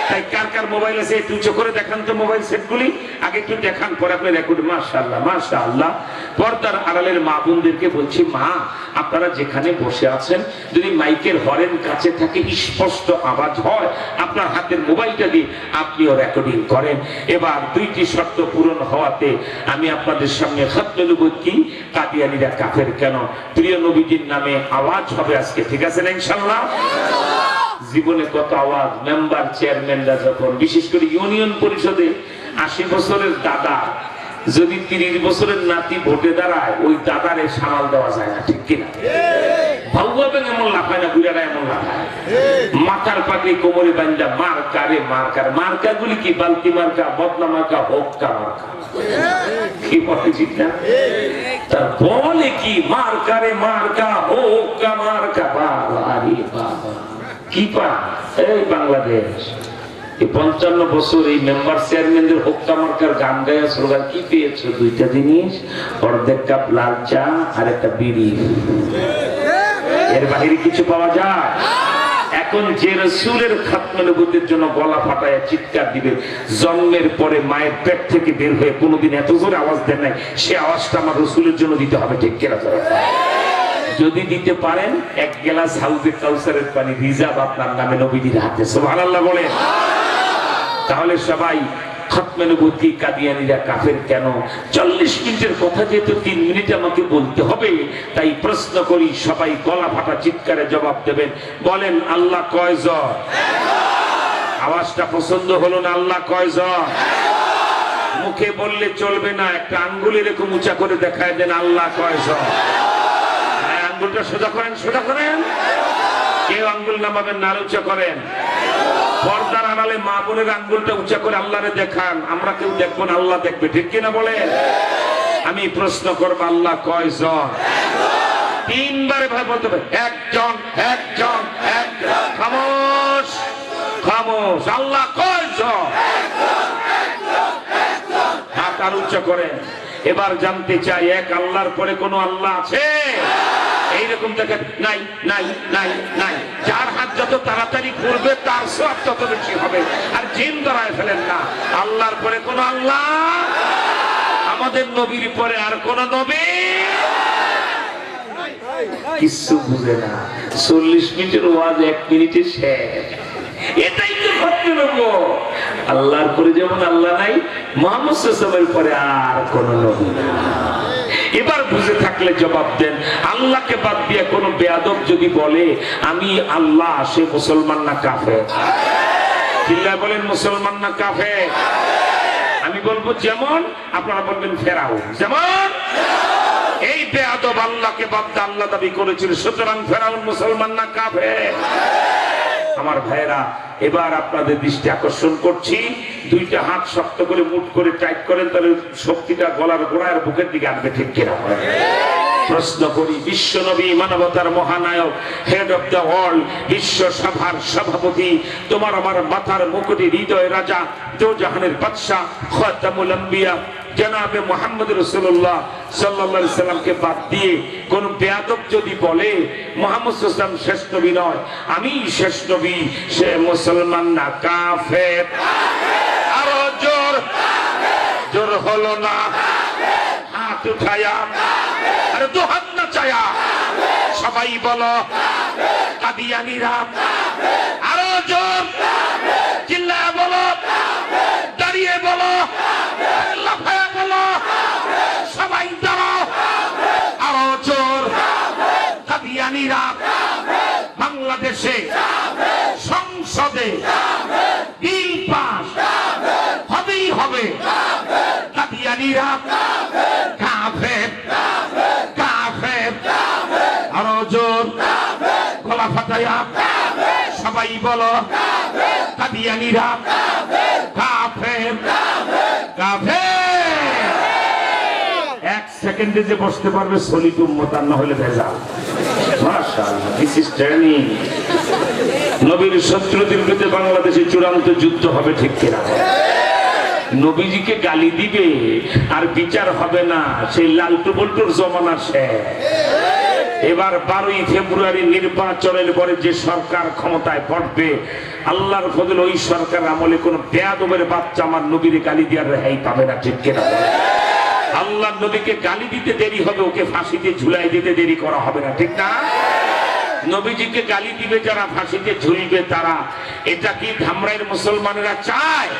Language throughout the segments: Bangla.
তাই কার কার মোবাইল আছে একটু উঁচু করে দেখান তো মোবাইল সেটগুলি, আগে একটু দেখান, পরে আপনি রেকর্ড। মাশাআল্লাহ মাশাআল্লাহ। পর্দার আড়ালের মা বোনদেরকে বলছি, মা আপনারা যেখানে বসে আছেন যদি মাইকের হরেন কাছে থাকে, স্পষ্ট আওয়াজ হয়, আপনার হাতের মোবাইলটা দিয়ে আপনিও রেকর্ডিং করেন। এবার দুইটি শর্ত পূরণ হওয়াতে আমি আপনাদের সামনে খতমে নবুয়ত কি কাদিয়ানীরা কাফের কেন প্রিয় নবীজির নামে আওয়াজ হবে আজকে, ঠিক আছে না ইনশাআল্লাহ? জীবনে কত আওয়াজ, মেম্বার চেয়ারম্যানরা যখন, বিশেষ করে ইউনিয়ন পরিষদে 80 বছরের দাদা যদি 30 বছরের নাতি ভোটে দাঁড়ায়, ওই দাদারে সামাল দেওয়া যায় না, ঠিক কিনা? ভাউবাবেন এমন লাফায় না, বুড়ারা এমন লাফায়, মাথার পাগড়ি কোমরে বান্ধা মার্কা রে মার্কার। মার্কা গুলি কি? বালতি মার্কা, বদনা মার্কা, হোক্কা মার্কা। কি বলে ঠিক না? তার বলে কি? মার্কা রে মার্কা, হোক্কা মার্কা। বাবা রে বাবা, কি পা এই বাংলাদেশ 55 বছর এই মেম্বার চেয়ারম্যানদের হোক্কা মার্কার গান গায়ে স্লোগান কি পেয়েছো? দুইটা জিনিস, অর্ধেক কাপ লাল চা আর একটা বিড়ি। এর বাইরে কিছু পাওয়া যায়? এখন যে রাসূলের খাতমে নবুয়তের জন্য গলা ফাটায় চিৎকার দিবে, জন্মের পরে মায়ের পেট থেকে বের হয়ে কোনোদিন এত জোরে আওয়াজ দেন নাই, সে আওয়াজটা আমার রাসূলের জন্য দিতে হবে, ঠিক কিনা? যদি দিতে পারেন এক গ্লাস হাউজে কাউসারের পানি রিজার্ভ আপনার নামে নবীজির হাতে, সুবহানাল্লাহ বলে। তাহলে সবাই খতমে নবুয়ত কি কাদিয়ানীরা কাফের কেন? 40 মিনিটের কথা যেহেতু 3 মিনিট আমাকে বলতে হবে, তাই প্রশ্ন করি, সবাই গলা ফাটা চিৎকারে জবাব দেবেন। বলেন আল্লাহ কয়জন? আওয়াজটা পছন্দ হলো না? আল্লাহ কয়জন? মুখে বললে চলবে না, একটা আঙ্গুল এরকম উঁচা করে দেখায় দেন, আল্লাহ কয়জন? আঙ্গুলটা সোজা করেন, সোজা করেন। কেউ আঙ্গুল নামাবেন না, উঁচা করেন। পর্দার আড়ালে মা বোনের আঙ্গুলটা উঁচা করে আল্লাহরে দেখান, আমরা কেউ দেখবো না, আল্লাহ দেখবে, ঠিক কিনা বলেন? আমি প্রশ্ন করবো, আল্লাহ কয়জন? 3 বারে ভাই বলতে হবে, একজন একজন একজন। খামোশ খামোশ। আল্লাহ কয়জন? হাত আর উঁচা করেন। এবার জানতে চাই, এক আল্লাহর পরে কোন আল্লাহ আছে? এইরকম দেখেন, নাই নাই নাই নাই। যার হাত যত তাড়াতাড়ি করবে তার সওয়াব তত বেশি হবে। আর জিন ধরায় ফেলেন না, আল্লাহর পরে কোন আল্লাহ? আমাদের নবীর পরে আর কোন নবী? কিছু বুঝে না। 40 মিনিটের ওয়াজ 1 মিনিটে শেষ। এটাই তো খতমে নবুয়ত। আল্লাহর পরে যেমন আল্লাহ নাই, মুহাম্মদ সাল্লাল্লাহু আলাইহি ওয়াসাল্লামের পরে আর কোন নবী নাই। এবার বুঝে থাকলে জবাব দেন। আল্লাহকে বাদ দিয়ে কোন বেয়াদব যদি বলে আমি আল্লাহ, সে মুসলমান না কাফের? চিল্লায় বলেন, মুসলমান না কাফের? আমি বলবো যেমন, আপনারা বলবেন ফেরাউন। যেমন এই বেয়াদব আল্লাহকে বাদ দিয়ে আল্লাহ দাবি করেছিল, সুতরাং ফেরাউন মুসলমান না কাফের? আমার ভাইরা, এবার আপনাদের দৃষ্টি আকর্ষণ করছি, দুইটা হাত শক্ত করে মুঠ করে টাইট করেন, তাহলে শক্তিটা গলার গোড়ায় বুকের দিকে আনবে, ঠিক কিনা? প্রশ্ন করি, বিশ্ব নবী, মানবতার মহানায়ক, হেড অফ দ্য ওয়ার্ল্ড, বিশ্ব সভার সভাপতি, তোমার আমার মাথার মুকুটে, হৃদয় রাজা, দোজাহানের বাদশা, খাতামুল আম্বিয়া জনাবে মুহাম্মদ রাসূলুল্লাহ সাল্লাল্লাহু আলাইহি সাল্লামকে বাদ দিয়ে কোন বেয়াদব যদি বলে মুহাম্মদ সাল্লাল্লাহু আলাইহি ওয়াসাল্লাম শেষ নবী নয়, আমি শেষ নবী, সে মুসলমান না কাফের? আরো জোর জোর হলো না? হাত উঠায়া, আরে দুহাত না চায়া সবাই বলো কাদিয়ানীরা। আরো জোর চিল্লায়া বলো, দাঁড়িয়ে বলো, লাফায়া বলো, সবাই দাঁড়াও। আরো জোর কাদিয়ানীরা। বাংলাদেশে সংসদে বিল পাস হবেই হবে, কাদিয়ানীরা কাফের কাফের। আরো জোর গলা ফাটায়া সবাই বলো কাদিয়ানীরা কাফের কাফের। 1 সেকেন্ডে যে বসতে পারবে সলিড উম্মত, আর না হলে ভেজাল। মাশাআল্লাহ, দিস ইজ ট্রেনিং। নবীর শত্রুদের বিরুদ্ধে বাংলাদেশে চূড়ান্ত যুদ্ধ হবে, ঠিক কিনা? নবীজিকে গালি দিবে আর বিচার হবে না, সেই লালটু বল্টুর জমানা শেষ। এবার 12ই ফেব্রুয়ারি নির্বাচনের পরে যে সরকার ক্ষমতায় পড়বে, আল্লাহর ফজল ওই সরকার আমলে কোন বেয়াদবের বাচ্চা আমার নবীর গালি দেওয়ার রেহাই পাবে না, ঠিক কিনা? আল্লাহর নবীকে গালি দিতে দেরি হবে, ওকে ফাঁসিতে ঝুলাই দিতে দেরি করা হবে না, ঠিক না? নবীজিকে গালি দিবে যারা, ফাঁসিতে ঝুলবে তারা। এটা কি ধামরাইয়ের মুসলমানেরা চায়?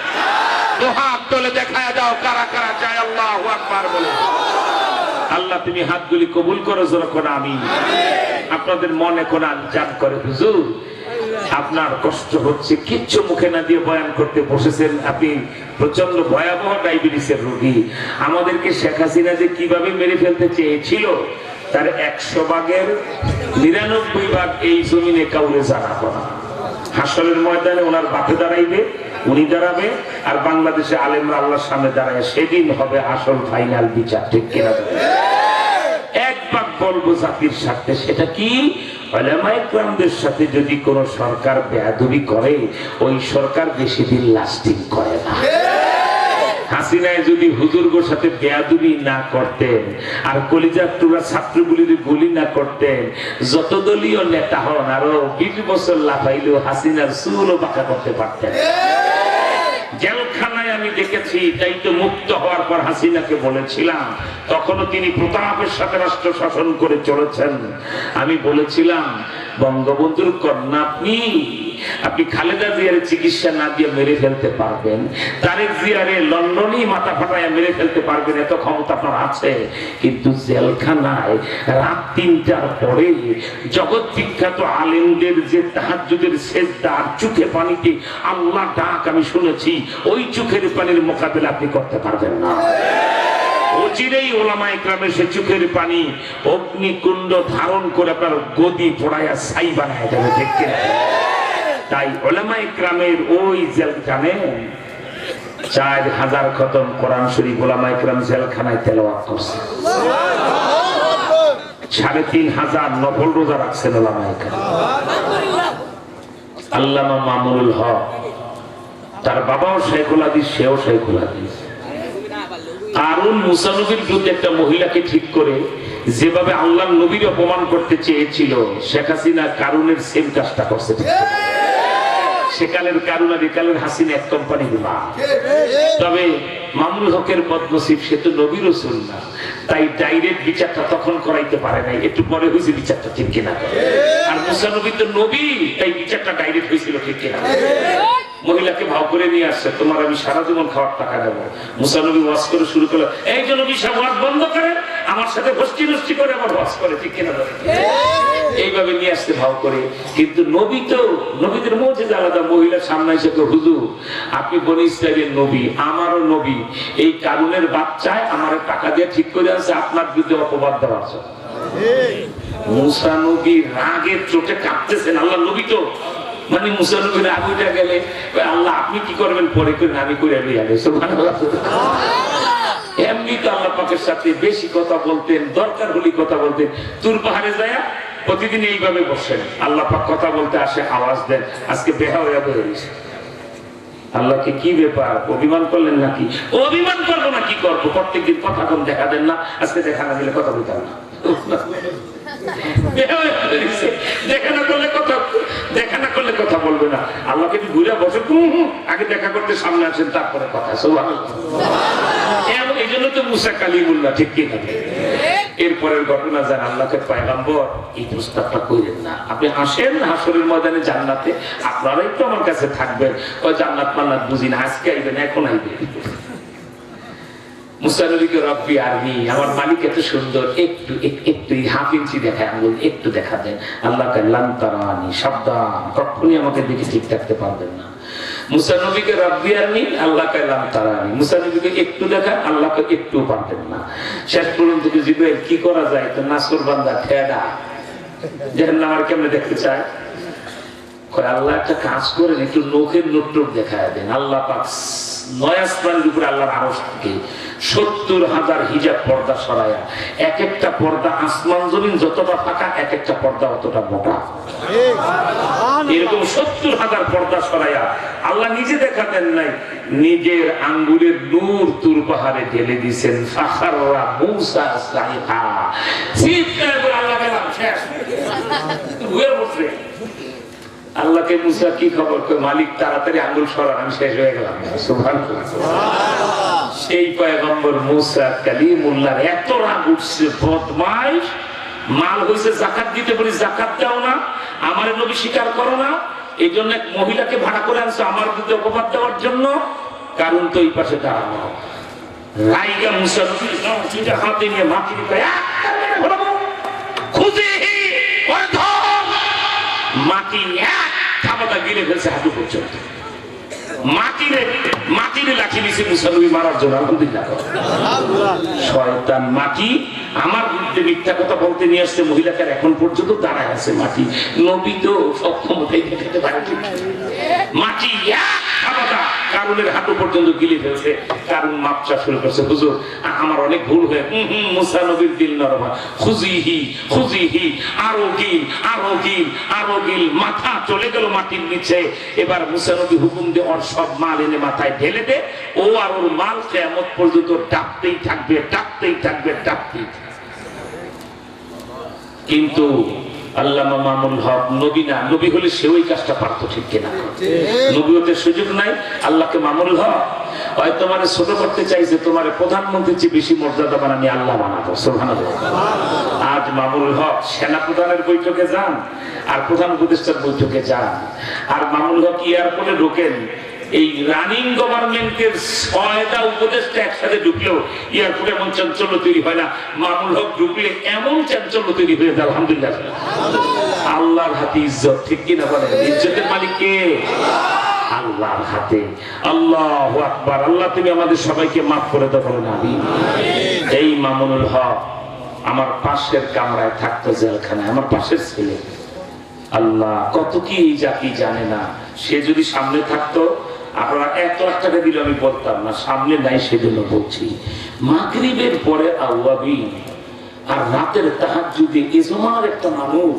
হাত তোলে দেখায় দাও কারা কারা চায়। আল্লাহু আকবার বলে। আল্লাহ তুমি হাতগুলি কবুল করো, যখন আমি আপনাদের মনে কোন আনজান করে, হুজুর আপনার কষ্ট হচ্ছে, কিচ্ছু মুখে না দিয়ে বয়ান করতে বসেছেন, আপনি প্রচন্ড ভয়াবহ ডায়াবেটিসের রোগী। আমাদেরকে শেখ হাসিনা যে কিভাবে মেরে ফেলতে চেয়েছিল তার 100 ভাগের 99 ভাগ এই জমিনে কাউরে জানাবো না। হাসরের ময়দানে ওনার বাপে দাঁড়াইবে, উনি দাঁড়াবে, আর বাংলাদেশে আলেমরা আল্লাহর সামনে দাঁড়ায়, সেদিন হবে আসল ফাইনাল বিচার, ঠিক কিনা? এক ভাগ বলবো জাতির স্বার্থে, সেটা কি? উলামায়ে কেরামদের সাথে যদি কোন সরকার বেয়াদবি করে, ওই সরকার বেশি দিন লাস্টিং করে না। হাসিনায় যদি হুজুরগোর সাথে বেয়াদবি না করতেন, আর কলিজার টুকরা ছাত্রগুলির গুলি না করতেন, যত দলীয় নেতা হন আরো 20 বছর লাফাইলেও হাসিনার চুলও বাঁকা করতে পারতেন। জেলখানায় আমি দেখেছি, তাই তো মুক্ত হওয়ার পর হাসিনাকে বলেছিলাম, তখনও তিনি প্রতাপের সাথে রাষ্ট্র শাসন করে চলেছেন, আমি বলেছিলাম বঙ্গবন্ধুর কন্যা আপনি খালেদা জিয়ার চিকিৎসা না দিয়ে মেরে ফেলতে পারবেন, তারেক জিয়ারে লন্ডনেই মাথা ফাটাইয়া মেরে ফেলতে পারবেন, এত ক্ষমতা আপনার আছে, কিন্তু জেলখানায় রাত 3টার পরে জগৎ বিখ্যাত আলেমদের যে তাহাজ্জুদের সেজদা আর চোখে পানিতে আল্লাহ ডাক আমি শুনেছি, ওই চোখের পানির মোকাবিলা আপনি করতে পারবেন না। অচিরেই ওলামায়ে কেরামের সে চোখের পানি অগ্নিকুণ্ড ধারণ করে আপনার গদি পোড়াইয়া ছাই বানায় যাবে, ঠিক কিনা? তাই উলামায়ে কেরামের ওই জেলখানে 4000 খতম কোরআন শরীফ উলামায়ে কেরাম জেলখানায় তেলাওয়াত করছে। 3500 নফল রোজা রাখছেন উলামায়ে কেরাম। আল্লামা মামুনুল হক, তার বাবাও শাইখুল হাদিস, সেও শাইখুল হাদিস। কারুন মুসা নবীর বিরুদ্ধে একটা মহিলাকে ঠিক করে যেভাবে আল্লাহর নবীর অপমান করতে চেয়েছিল, শেখ হাসিনা কারুনের সেম কাজটা করছে। সেকালের কারুন আর একালের হাসিনা এক কোম্পানি না। তবে মামুনুল হকের বদনসিব, সে তো নবী রাসূল না, তাই ডাইরেক্ট বিচারটা তখন করাইতে পারে নাই, একটু পরে হয়েছে বিচারটা, ঠিক কিনা? আর মুসা নবী তো নবী, তাই বিচারটা ডাইরেক্ট হয়েছিল, ঠিক কিনা? মহিলাকে ভাও করে নিয়ে আসছে, তোমার আমি সারা জীবন খাওয়ার টাকা দেবো। মুসা নবী ওয়াজ করে শুরু করলো, এই যে নবী সাহেব ওয়াজ বন্ধ করে, আমার সাথে গোষ্ঠী নষ্টি করে আবার ওয়াজ করে, ঠিক কিনা? এইভাবে নিয়ে আসতে ভাও করে। কিন্তু নবী তো, নবীদের মুজিজা আলাদা। মহিলার সামনে এসে কয়, হুজুর আপনি বনি ইসরাইলের নবী, আমারও নবী, এই কারুনের বাচ্চায় আমার টাকা দিয়ে ঠিক করে আছে আপনার বিরুদ্ধে অপবাদ দেওয়ার জন্য। মুসা নবী রাগের চোটে কাঁপতেছেন। আল্লাহ নবী তো মানে মুসা নবীর রাগ উঠে গেলে আল্লাহ আপনি কি করবেন পরে করেন, আমি করে আগে। সুবহানাল্লাহ। এমনি তো আল্লাহ পাকের সাথে বেশি কথা বলতেন, দরকার হলে কথা বলতেন। তুর পাহাড়ে যায় প্রতিদিন এইভাবে বসেন, আল্লাহ পাক কথা বলতে আসে, আওয়াজ দেন। আজকে বেহা হয়ে গেছে, আল্লাহকে কি ব্যাপার, অভিমান করলেন নাকি? অভিমান করবো না, কি করবো? প্রত্যেকদিন কথা কম দেখা দেন না, আজকে দেখা না দিলে কথা বলতাম না। দেখা না করলে কথা, দেখা না করলে কথা বলবে না। আল্লাহকে একটু ঘুরে বসে, আগে দেখা করতে সামনে আসেন, তারপরে কথা। এই জন্য তো মুসা কালিমুল্লাহ, ঠিক কি না? এরপরের ঘটনা যান, আল্লাহকে পয়গম্বর এই প্রস্তাবটা কইলেন না, আপনি আসেন হাসরের ময়দানে জান্নাতে, আপনারাই তো আমার কাছে থাকবেন। ওই জান্নাত মান্নাত বুঝি না, আজকে আইবেন, এখন আইবেন। মুসা নবীকে রব্বি আরনি, আমার মালিক এত সুন্দর, একটু একটু 1/2 ইঞ্চি দেখায়, আঙ্গুল একটু দেখা দেন। আল্লাহকে লান তারানি, সাবধান, কখনই আমাকে দেখে ঠিক থাকতে পারবেন না। মুসা নবীকে রব্বি আরনি, আল্লাহকে লান তারানি। মুসা নবীকে একটু দেখা, আল্লাহকে একটু পারবেন না। শেষ পর্যন্ত জিবরাইল কি করা যায়, তো নাসর বান্দা ঠেডা জাহান্নাম আর কেমনে দেখতে চায়, আল্লাহ একটা কাজ করেন, একটু নখের নোট দেখায় দেন। আল্লাহ পাক 9 আসমানের উপরে আল্লাহর আরশ থেকে 70,000 হিজাব পর্দা সরায়া, এক একটা পর্দা আসমান জমিন যতটা ফাঁকা, এক একটা পর্দা অতটা মোটা। এরকম 70,000 পর্দা সরায়া আল্লাহ নিজে দেখা দেন নাই, নিজের আঙ্গুলের নূর তুর পাহাড়ে ঢেলে দিয়েছেন। ফাখাররা মূসা সাইহা, চিৎকার করে আল্লাহ গেলাম শেষ হয়ে পড়ছে। আল্লাহকে মুসা কি খবর, মালিক তাড়াতাড়ি আঙ্গুল সরান, আমি শেষ হয়ে গেলাম। সুবহানাল্লাহ। সেই পয়গম্বর মুসা কালিমুল্লাহর এত রাগ উঠছে, বদমাইশ, মাল হয়েছে যাকাত দিতে বলি যাকাত দাও না, আমার নবী স্বীকার করো না, এই জন্য এক মহিলাকে ভাড়া করে আনছো আমার বিরুদ্ধে অপবাদ দেওয়ার জন্য। কারণ তো এই পাশে দাঁড়ানো রাইগা মুসা নবীর হাতে নিয়ে মাটি মাটি এক থাবাটা গিলে ফেলছে হাঁটু পর্যন্ত। মাটিরে লাঠি নিচে মুসা নবী মারার জন্য। আলহামদুলিল্লাহ। শয়তান মাটি আমার বিরুদ্ধে মিথ্যা কথা বলতে নিয়ে আসছে মহিলাকে, এখন পর্যন্ত দাঁড়ায় আছে মাটি। নবী তো সব ক্ষমতাই দেখাতে পারে। মাটি এক থাবাটা কারুনের হাঁটু পর্যন্ত গিলে ফেলছে। কারণ মাপচা শুরু করছে, হুজুর আমার অনেক ভুল হয়ে মুসা নবীর দিল নরম, খুজিহি খুজিহি, আরো গিল আরো গিল আরো গিল, মাথা চলে গেল মাটির নিচে। এবার মুসা নবী হুকুম দিয়ে ওর সব মাল এনে মাথায় ঢেলে দে, ও আর ওর মাল কিয়ামত পর্যন্ত ডাকতেই থাকবে ডাকতেই থাকবে ডাকতেই থাকবে। কিন্তু আল্লামা মামুন হক নবী না, নবী হলে সে ওই কাজটা পারতো, ঠিক কিনা? নবীয়তের সুযোগ নাই। আল্লাহকে মামুনুল হক হয় তোমার ছোট করতে চাইছে, তোমার প্রধানমন্ত্রীর চেয়ে বেশি মর্যাদা বানানি আল্লাহ বানাবো। সুবহানাল্লাহ। আজ মামুনুল হক সেনা প্রধানের বৈঠকে যান আর প্রধান উপদেষ্টার বৈঠকে যান, আর মামুনুল হক এয়ারপোর্টে ঢোকেন, এই রানিং গভর্নমেন্টের 6টা উপদেষ্টা একসাথে ঢুকলেও এয়ারপোর্টে এমন চাঞ্চল্য তৈরি হয় না। মামুনুল হক ঢুকলে এমন চাঞ্চল্য তৈরি হয়ে যায়। আলহামদুলিল্লাহ। আল্লাহর হাতে ইজ্জত, ঠিক কিনা বলেন? ইজ্জতের মালিক কে? আল্লাহর হাতে। আল্লাহু আকবার। আল্লাহ তুমি আমাদের সবাইকে মাফ করে দাও, বলেন আমিন। এই মামুনুল হক আমার পাশের কামরায় থাকতো, জেলখানায়, আমার পাশের ছেলে। আল্লাহ কত কি এই জাতি জানে না। সে যদি সামনে থাকতো, আপনারা 1 লাখ টাকা দিলে আমি বলতাম না, সামনে নাই সেজন্য বলছি। মাগরিবের পরে আওয়াবিন আর রাতের তাহাজ্জুদে এজমার একটা মানুষ